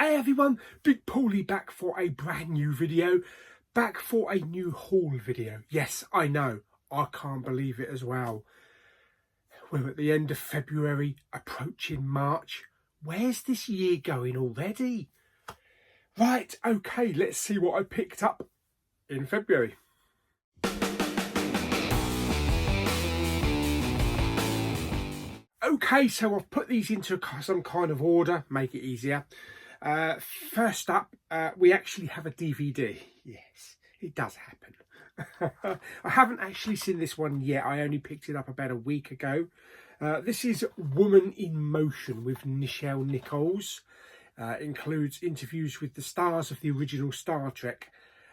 Hey everyone, Big Pauly back for a brand new video, back for a new haul video. Yes, I know, I can't believe it as well. We're at the end of February, approaching March. Where's this year going already? Right, okay, let's see what I picked up in February. Okay, so I've put these into some kind of order, make it easier. First up, we actually have a DVD. Yes, it does happen. I haven't actually seen this one yet. I only picked it up about a week ago. This is Woman in Motion with Nichelle Nichols. Includes interviews with the stars of the original Star Trek.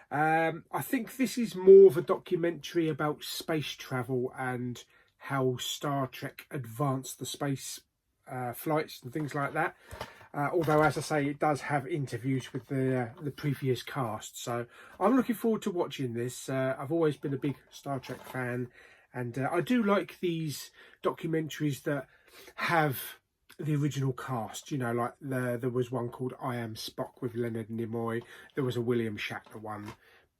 I think this is more of a documentary about space travel and how Star Trek advanced the space flights and things like that. Although, as I say, it does have interviews with the previous cast. So I'm looking forward to watching this. I've always been a big Star Trek fan. And I do like these documentaries that have the original cast. You know, like there was one called I Am Spock with Leonard Nimoy. There was a William Shatner one.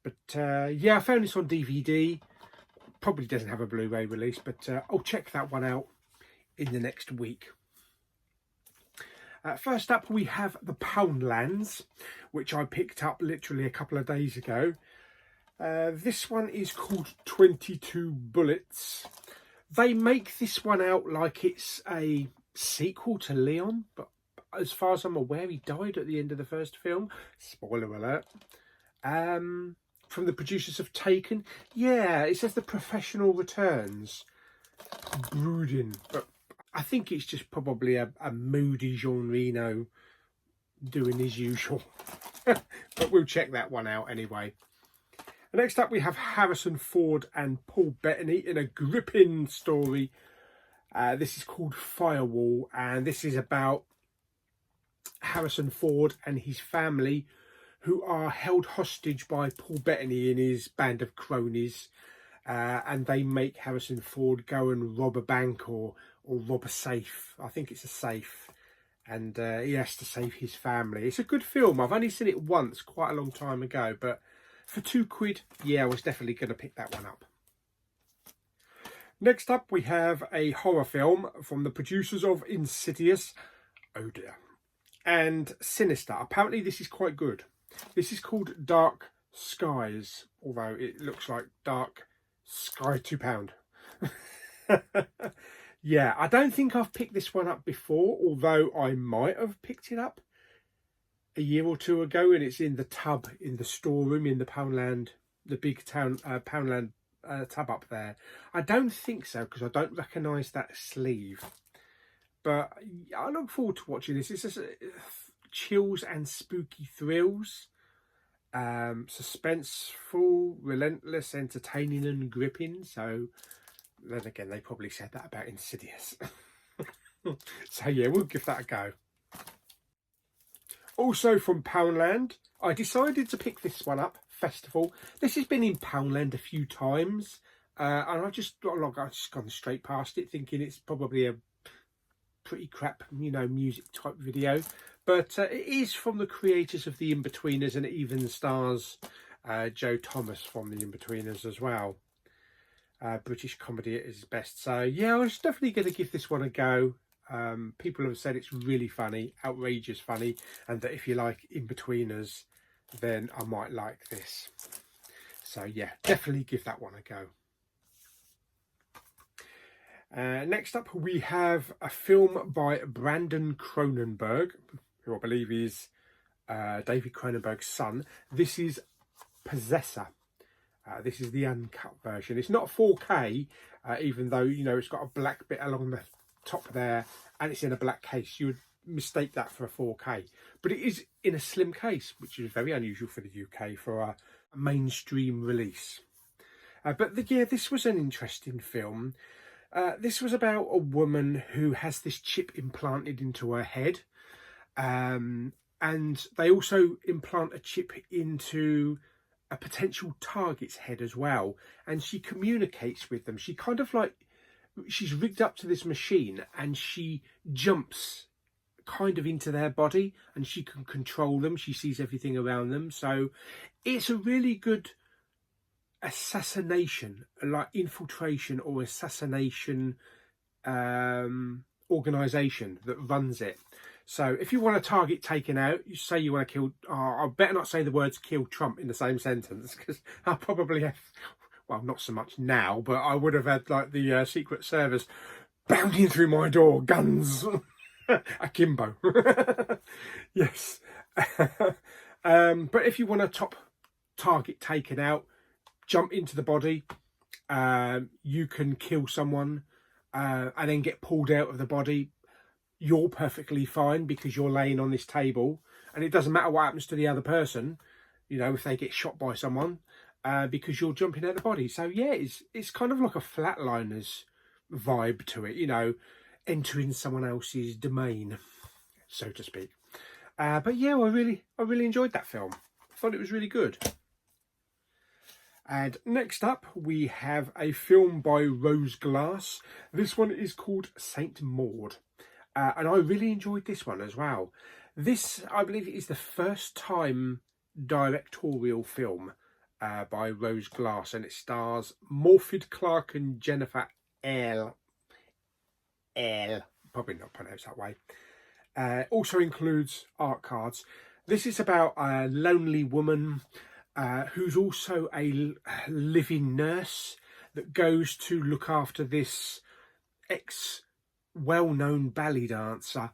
But yeah, I found this on DVD. Probably doesn't have a Blu-ray release, but I'll check that one out in the next week. First up, we have the Poundlands, which I picked up literally a couple of days ago. This one is called 22 Bullets. They make this one out like it's a sequel to Leon, but as far as I'm aware, he died at the end of the first film. Spoiler alert. From the producers of Taken. Yeah, it says the professional returns. Brooding, but I think it's just probably a moody Jean Reno doing his usual. But we'll check that one out anyway. Next up, we have Harrison Ford and Paul Bettany in a gripping story. This is called Firewall, and this is about Harrison Ford and his family who are held hostage by Paul Bettany and his band of cronies. And they make Harrison Ford go and rob a bank or rob a safe. I think it's a safe. And he has to save his family. It's a good film. I've only seen it once, quite a long time ago. But for £2, yeah, I was definitely going to pick that one up. Next up, we have a horror film from the producers of Insidious, oh dear, and Sinister. Apparently this is quite good. This is called Dark Skies, although it looks like Dark Sky £2. Yeah, I don't think I've picked this one up before, although I might have picked it up a year or two ago, and it's in the tub in the storeroom in the Poundland, the big town Poundland tub up there. I don't think so, because I don't recognise that sleeve. But I look forward to watching this. It's just chills and spooky thrills. Suspenseful, relentless, entertaining and gripping. So then again, they probably said that about Insidious. So yeah, we'll give that a go. Also from Poundland, I decided to pick this one up, Festival. This has been in Poundland a few times. And I've just gone straight past it, thinking it's probably a pretty crap, you know, music type video. But it is from the creators of The Inbetweeners, and it even stars Joe Thomas from The Inbetweeners as well. British comedy at its best. So yeah, I was definitely going to give this one a go. People have said it's really funny, outrageous funny, and that if you like Inbetweeners, then I might like this. So yeah, definitely give that one a go. Next up, we have a film by Brandon Cronenberg, who I believe is David Cronenberg's son. This is Possessor. This is the uncut version. It's not 4K, even though, you know, it's got a black bit along the top there, and it's in a black case. You would mistake that for a 4K. But it is in a slim case, which is very unusual for the UK for a mainstream release. Yeah, this was an interesting film. This was about a woman who has this chip implanted into her head. And they also implant a chip into a potential target's head as well. And she communicates with them. She kind of like, she's rigged up to this machine and she jumps kind of into their body, and she can control them. She sees everything around them. So it's a really good assassination, like infiltration or assassination organisation that runs it. So if you want a target taken out, you say you want to kill, I better not say the words kill Trump in the same sentence, because I probably have, well, not so much now, but I would have had like the Secret Service bounding through my door, guns, akimbo. Yes. But if you want a top target taken out, jump into the body, you can kill someone and then get pulled out of the body. You're perfectly fine because you're laying on this table, and it doesn't matter what happens to the other person, you know, if they get shot by someone, because you're jumping out the body. So yeah, it's kind of like a Flatliners vibe to it, you know, entering someone else's domain, so to speak. But yeah, I really enjoyed that film. I thought it was really good. And next up, we have a film by Rose Glass. This one is called Saint Maud. And I really enjoyed this one as well. This, I believe, is the first time directorial film by Rose Glass, and it stars Morfydd Clark and Jennifer L. Probably not pronounced that way. Also includes art cards. This is about a lonely woman who's also a living nurse that goes to look after this well-known ballet dancer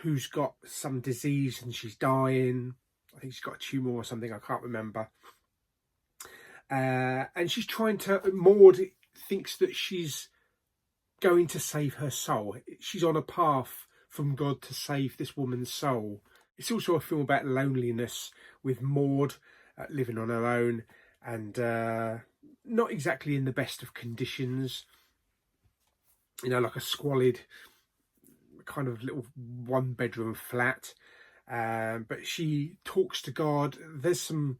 who's got some disease and she's dying. I think she's got a tumour or something, I can't remember. And she's trying to, Maud thinks that she's going to save her soul. She's on a path from God to save this woman's soul. It's also a film about loneliness, with Maud living on her own and not exactly in the best of conditions. You know, like a squalid kind of little one-bedroom flat. But she talks to God. There's some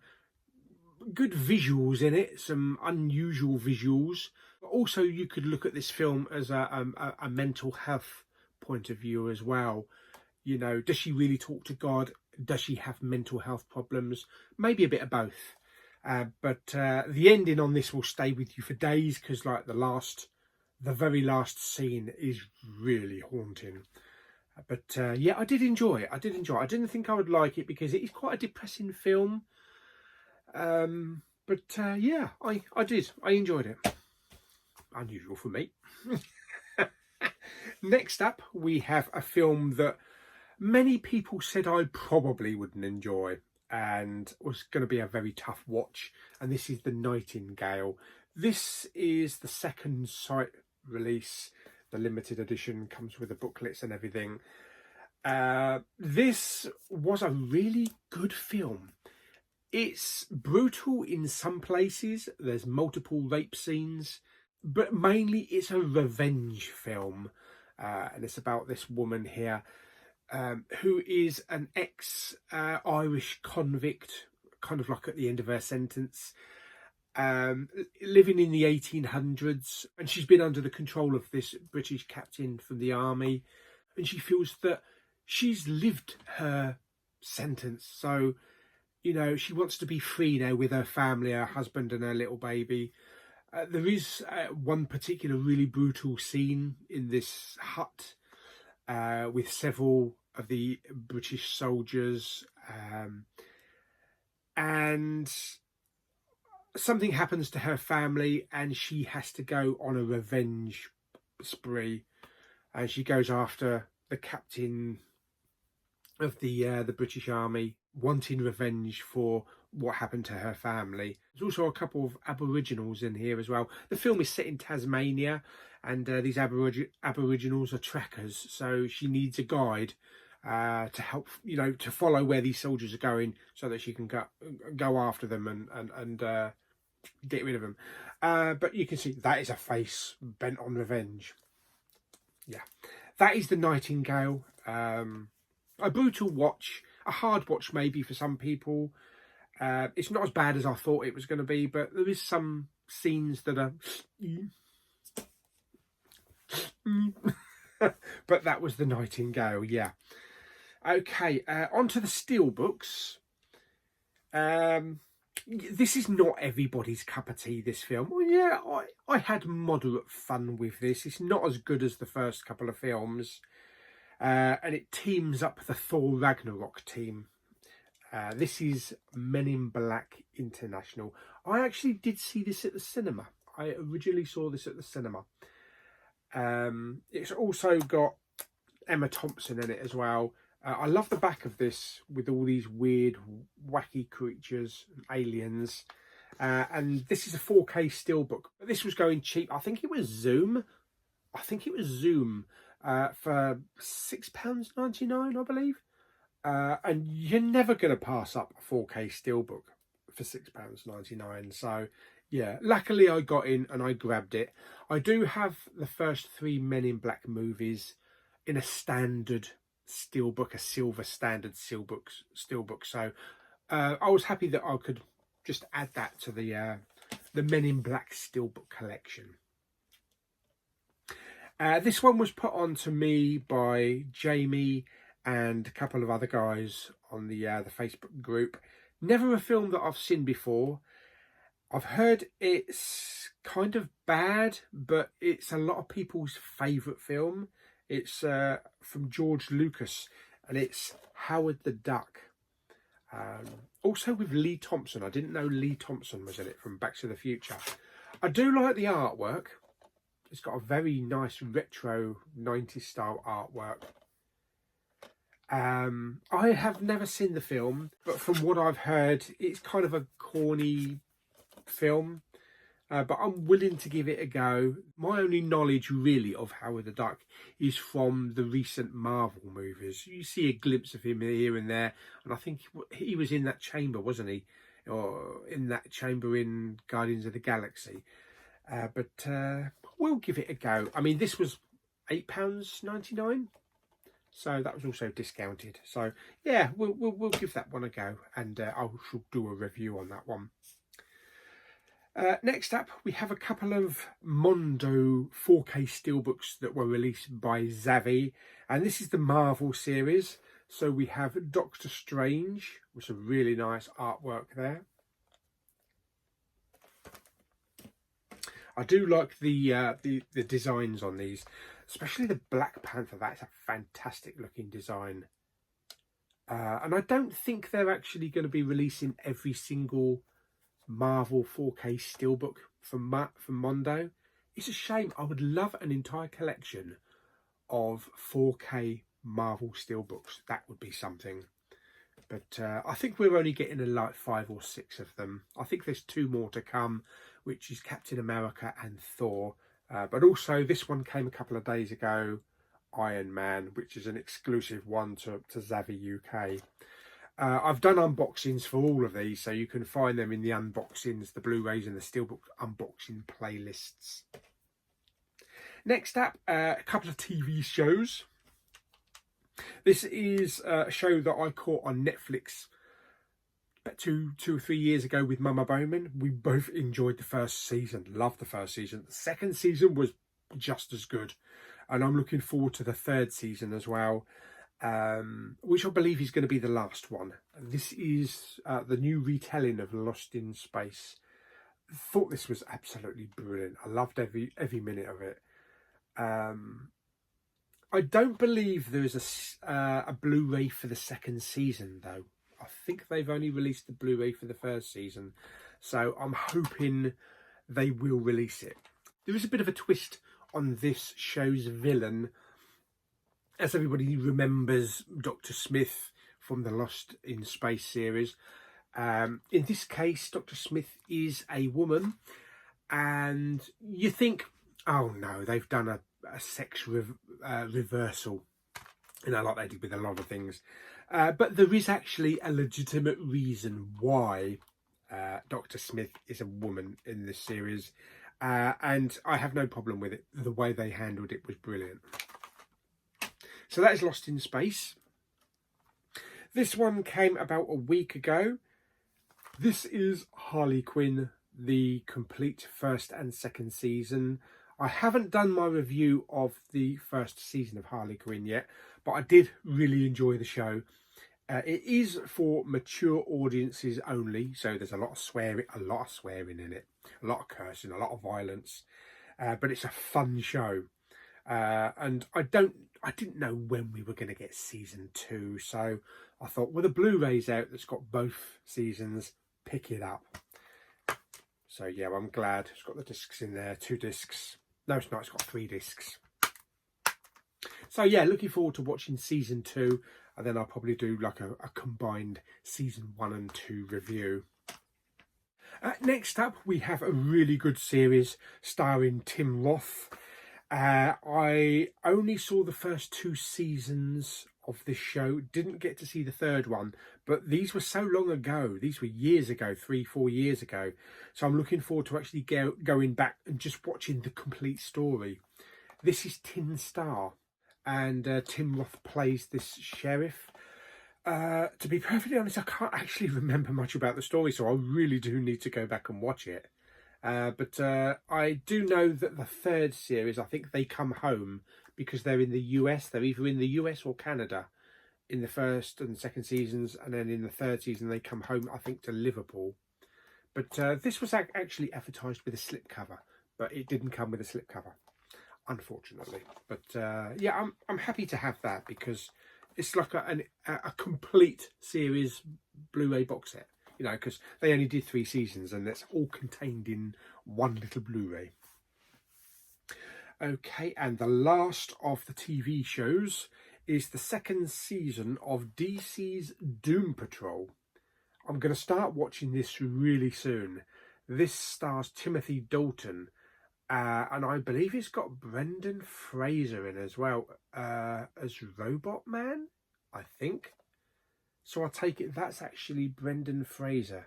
good visuals in it, some unusual visuals. But also, you could look at this film as a mental health point of view as well. You know, does she really talk to God? Does she have mental health problems? Maybe a bit of both. But the ending on this will stay with you for days, because like the very last scene is really haunting. But yeah, I did enjoy it. I didn't think I would like it because it is quite a depressing film. But yeah, I did. I enjoyed it. Unusual for me. Next up, we have a film that many people said I probably wouldn't enjoy and was going to be a very tough watch. And this is The Nightingale. This is the second site release. The limited edition comes with the booklets and everything. This was a really good film. It's brutal in some places. There's multiple rape scenes, but mainly it's a revenge film. And it's about this woman here who is an ex-Irish convict, kind of like at the end of her sentence, living in the 1800s, and she's been under the control of this British captain from the army, and she feels that she's lived her sentence. So, you know, she wants to be free now with her family, her husband and her little baby. There is one particular really brutal scene in this hut with several of the British soldiers, and something happens to her family and she has to go on a revenge spree, and she goes after the captain of the British Army, wanting revenge for what happened to her family. There's also a couple of Aboriginals in here as well. The film is set in Tasmania, and these Aboriginals are trekkers, so she needs a guide to help, you know, to follow where these soldiers are going, so that she can go after them and get rid of them. But you can see that is a face bent on revenge. Yeah, that is The Nightingale. A brutal watch, a hard watch maybe for some people. It's not as bad as I thought it was going to be, but there is some scenes that are but that was the Nightingale, yeah. Okay, onto the Steelbooks. This is not everybody's cup of tea, this film. Well, yeah, I had moderate fun with this. It's not as good as the first couple of films. And it teams up the Thor Ragnarok team. This is Men in Black International. I actually did see this at the cinema. I originally saw this at the cinema. It's also got Emma Thompson in it as well. I love the back of this with all these weird, wacky creatures, aliens. And this is a 4K steelbook. This was going cheap. I think it was Zoom. For £6.99, I believe. And you're never going to pass up a 4K steelbook for £6.99. So, yeah, luckily I got in and I grabbed it. I do have the first 3 Men in Black movies in a standard steelbook, a silver standard steelbook. So I was happy that I could just add that to the Men in Black steelbook collection. This one was put on to me by Jamie and a couple of other guys on the Facebook group. Never a film that I've seen before. I've heard it's kind of bad, but it's a lot of people's favourite film. It's from George Lucas, and it's Howard the Duck. Also with Lee Thompson. I didn't know Lee Thompson was in it from Back to the Future. I do like the artwork. It's got a very nice retro 90s style artwork. I have never seen the film, but from what I've heard, it's kind of a corny film. But I'm willing to give it a go. My only knowledge really of Howard the Duck is from the recent Marvel movies. You see a glimpse of him here and there, and I think he was in that chamber, wasn't he? Or in that chamber in Guardians of the Galaxy. But we'll give it a go. I mean, this was £8.99, so that was also discounted. So yeah, we'll give that one a go, and I shall do a review on that one. Next up, we have a couple of Mondo 4K steelbooks that were released by Zavvi, and this is the Marvel series. So we have Doctor Strange with some really nice artwork there. I do like the designs on these, especially the Black Panther. That's a fantastic looking design. And I don't think they're actually going to be releasing every single Marvel 4K steelbook from Mondo. It's a shame. I would love an entire collection of 4K Marvel steelbooks. That would be something. But I think we're only getting like 5 or 6 of them. I think there's 2 more to come, which is Captain America and Thor. But also this one came a couple of days ago, Iron Man, which is an exclusive one to Zavvi UK. I've done unboxings for all of these, so you can find them in the unboxings, the Blu-rays and the Steelbook unboxing playlists. Next up, a couple of TV shows. This is a show that I caught on Netflix about two or 3 years ago with Mama Bowman. We both enjoyed the first season, loved the first season. The second season was just as good, and I'm looking forward to the 3rd season as well. Which I believe is going to be the last one. This is the new retelling of Lost in Space. Thought this was absolutely brilliant. I loved every minute of it. I don't believe there is a Blu-ray for the 2nd season though. I think they've only released the Blu-ray for the 1st season, so I'm hoping they will release it. There is a bit of a twist on this show's villain. As everybody remembers, Dr. Smith from the Lost in Space series. In this case, Dr. Smith is a woman, and you think, oh no, they've done a sex reversal, you know, like they did with a lot of things. But there is actually a legitimate reason why Dr. Smith is a woman in this series, and I have no problem with it. The way they handled it was brilliant. So that is Lost in Space. This one came about a week ago. This is Harley Quinn, the complete 1st and 2nd season. I haven't done my review of the first season of Harley Quinn yet, but I did really enjoy the show. It is for mature audiences only, so there's a lot of swearing in it, a lot of cursing, a lot of violence, but it's a fun show. And I didn't know when we were going to get season 2, so I thought, well, the Blu-ray's out that's got both seasons, pick it up. So yeah, I'm glad it's got the discs in there, 2 discs. No, it's not, it's got 3 discs. So yeah, looking forward to watching season 2, and then I'll probably do like a combined season 1 and 2 review. Next up, we have a really good series starring Tim Roth. I only saw the first 2 seasons of this show, didn't get to see the 3rd one, but these were so long ago. These were years ago, 3-4 years ago. So I'm looking forward to actually going back and just watching the complete story. This is Tin Star, and Tim Roth plays this sheriff. To be perfectly honest, I can't actually remember much about the story, so I really do need to go back and watch it. But I do know that the 3rd series, I think they come home because they're in the US. They're either in the US or Canada in the 1st and 2nd seasons, and then in the 3rd season they come home, I think, to Liverpool. But this was actually advertised with a slipcover, but it didn't come with a slipcover, unfortunately. But yeah, I'm happy to have that because it's like a complete series Blu-ray box set, you know, because they only did 3 seasons and that's all contained in one little Blu-ray. Okay, and the last of the TV shows is the 2nd season of DC's Doom Patrol. I'm going to start watching this really soon. This stars Timothy Dalton, and I believe it's got Brendan Fraser in as well, as Robot Man, I think. So I take it that's actually Brendan Fraser.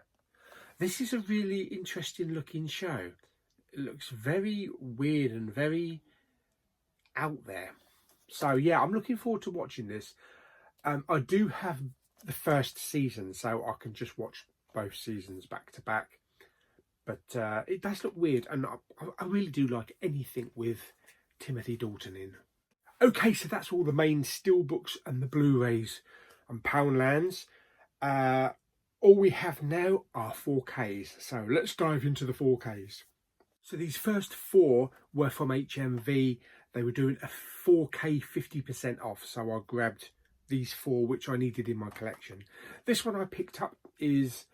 This is a really interesting looking show. It looks very weird and very out there. So yeah, I'm looking forward to watching this. I do have the 1st season, so I can just watch both seasons back to back. But it does look weird, and I really do like anything with Timothy Dalton in. Okay, so that's all the main Steelbooks and the Blu-rays and Poundlands. All we have now are 4Ks, so let's dive into the 4Ks. So these first 4 were from HMV. They were doing a 4K 50% off, so I grabbed these 4 which I needed in my collection. This one I picked up is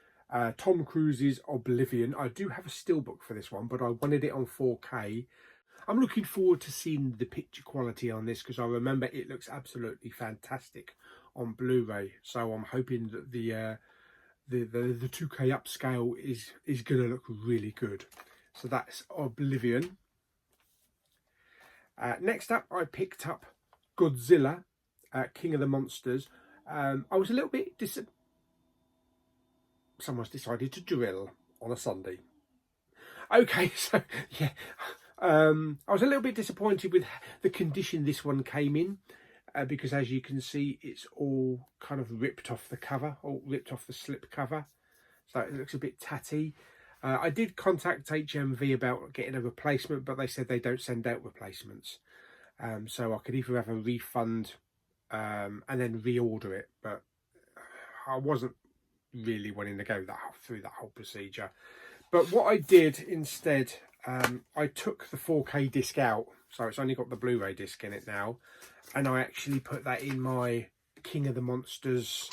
Tom Cruise's Oblivion. I do have a steelbook for this one, but I wanted it on 4K. I'm looking forward to seeing the picture quality on this because I remember it looks absolutely fantastic on Blu-ray. So I'm hoping that the 2K upscale is going to look really good. So that's Oblivion. Next up, I picked up Godzilla, King of the Monsters. I was a little bit someone's decided to drill on a Sunday. Okay, so yeah, I was a little bit disappointed with the condition this one came in, because as you can see, it's all kind of ripped off the cover, or ripped off the slip cover, so it looks a bit tatty. I did contact HMV about getting a replacement, but they said they don't send out replacements, so I could either have a refund and then reorder it, but I wasn't really wanting to go through that whole procedure. But what I did instead, I took the 4K disc out, so it's only got the Blu-ray disc in it now, and I actually put that in my King of the Monsters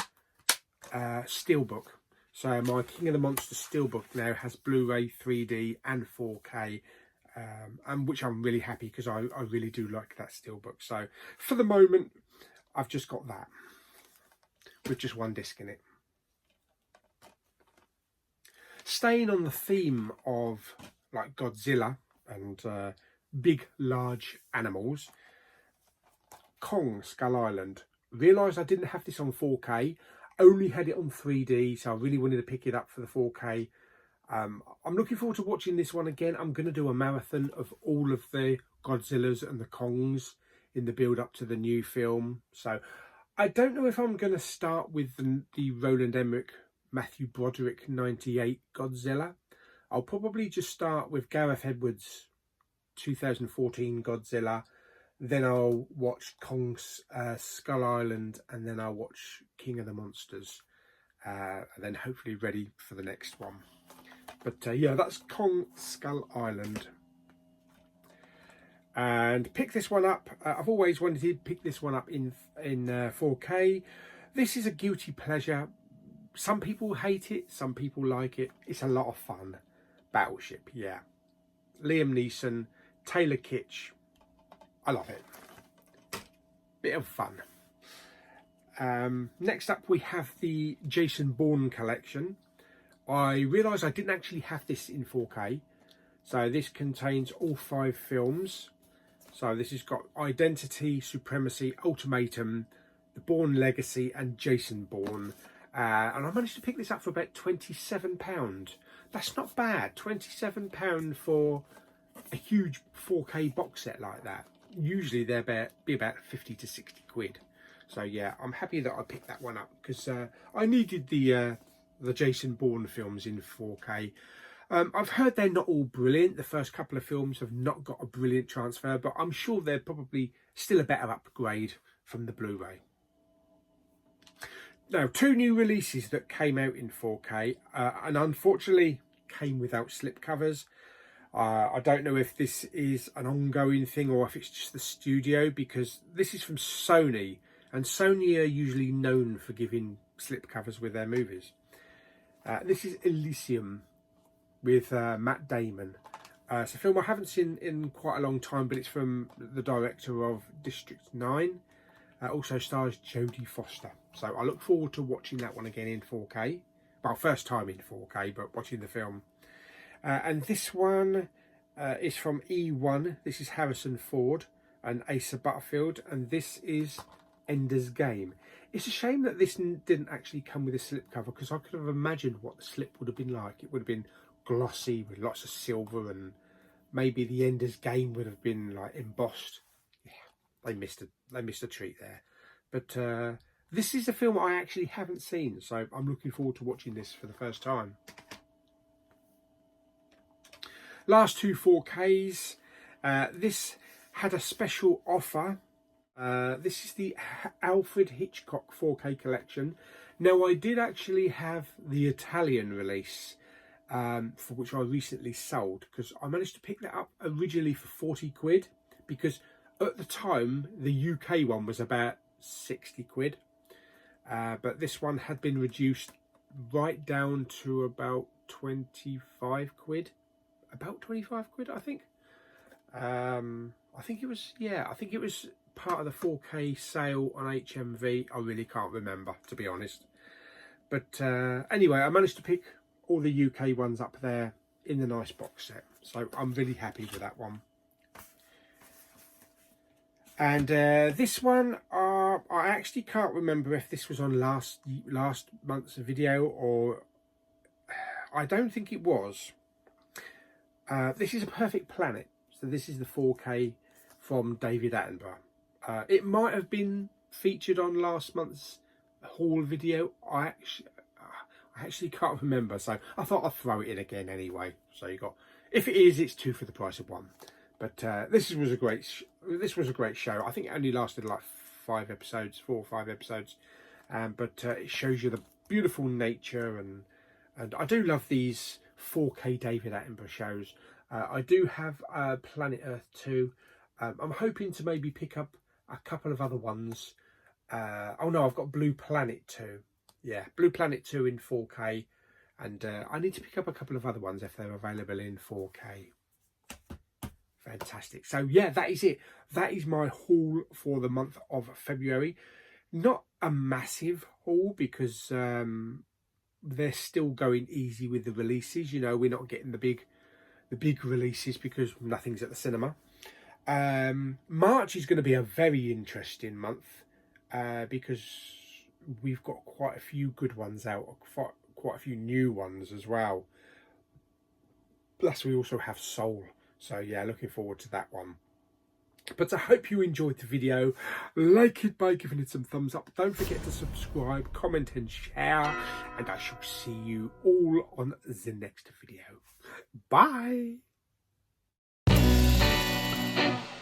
steelbook. So my King of the Monsters steelbook now has Blu-ray, 3D and 4K, and which I'm really happy because I really do like that steelbook. So for the moment, I've just got that with just one disc in it. Staying on the theme of like Godzilla and big, large animals, Kong Skull Island. Realised I didn't have this on 4K, only had it on 3D, so I really wanted to pick it up for the 4K. I'm looking forward to watching this one again. I'm going to do a marathon of all of the Godzillas and the Kongs in the build up to the new film. So I don't know if I'm going to start with the Roland Emmerich, Matthew Broderick 98 Godzilla. I'll probably just start with Gareth Edwards' 2014 Godzilla, then I'll watch Kong's Skull Island, and then I'll watch King of the Monsters, and then hopefully ready for the next one. But yeah, that's Kong Skull Island. And pick this one up. I've always wanted to pick this one up in 4K. This is a guilty pleasure. Some people hate it, some people like it. It's a lot of fun. Battleship, yeah. Liam Neeson, Taylor Kitsch. I love it. Bit of fun. Next up we have the Jason Bourne collection. I realised I didn't actually have this in 4K. So this contains all 5 films. So this has got Identity, Supremacy, Ultimatum, The Bourne Legacy and Jason Bourne. And I managed to pick this up for about £27. That's not bad. £27 for a huge 4K box set like that. Usually they're be about 50 to 60 quid. So yeah, I'm happy that I picked that one up, because I needed the Jason Bourne films in 4K. I've heard they're not all brilliant. The first couple of films have not got a brilliant transfer, but I'm sure they're probably still a better upgrade from the Blu-ray. Now, 2 new releases that came out in 4K, and unfortunately came without slipcovers. I don't know if this is an ongoing thing or if it's just the studio, because this is from Sony, and Sony are usually known for giving slipcovers with their movies. This is Elysium with Matt Damon. It's a film I haven't seen in quite a long time, but it's from the director of District 9. Also stars Jodie Foster. So I look forward to watching that one again in 4K. Well, first time in 4K, but watching the film. And this one is from E1. This is Harrison Ford and Asa Butterfield. And this is Ender's Game. It's a shame that this didn't actually come with a slipcover, because I could have imagined what the slip would have been like. It would have been glossy with lots of silver, and maybe the Ender's Game would have been like embossed. Yeah, they missed a treat there. But this is a film I actually haven't seen, so I'm looking forward to watching this for the first time. Last 2 4Ks. This had a special offer. This is the Alfred Hitchcock 4K collection. Now, I did actually have the Italian release, for which I recently sold, because I managed to pick that up originally for 40 quid, because at the time the UK one was about 60 quid. But this one had been reduced right down to about 25 quid. About 25 quid, I think. I think it was part of the 4K sale on HMV. I really can't remember, to be honest. But anyway, I managed to pick all the UK ones up there in the nice box set. So I'm really happy with that one. And this one, I actually can't remember if this was on last month's video, or I don't think it was. This is A Perfect Planet. So this is the 4K from David Attenborough. It might have been featured on last month's haul video. I actually can't remember, so I thought I'd throw it in again anyway. So you got, if it is, it's 2 for the price of 1. But this was a great show. I think it only lasted like 4 or 5 episodes, but it shows you the beautiful nature, and I do love these 4K David Attenborough shows. I do have Planet Earth 2. I'm hoping to maybe pick up a couple of other ones. Oh no, I've got Blue Planet 2. Yeah, Blue Planet 2 in 4K, and I need to pick up a couple of other ones if they're available in 4K. Fantastic. So yeah, that is it. That is my haul for the month of February. Not a massive haul, because they're still going easy with the releases. You know, we're not getting the big releases because nothing's at the cinema. March is going to be a very interesting month, because we've got quite a few good ones out, quite a few new ones as well. Plus we also have Soul. So yeah, looking forward to that one. But I hope you enjoyed the video. Like it by giving it some thumbs up. Don't forget to subscribe, comment and share. And I shall see you all on the next video. Bye. Bye.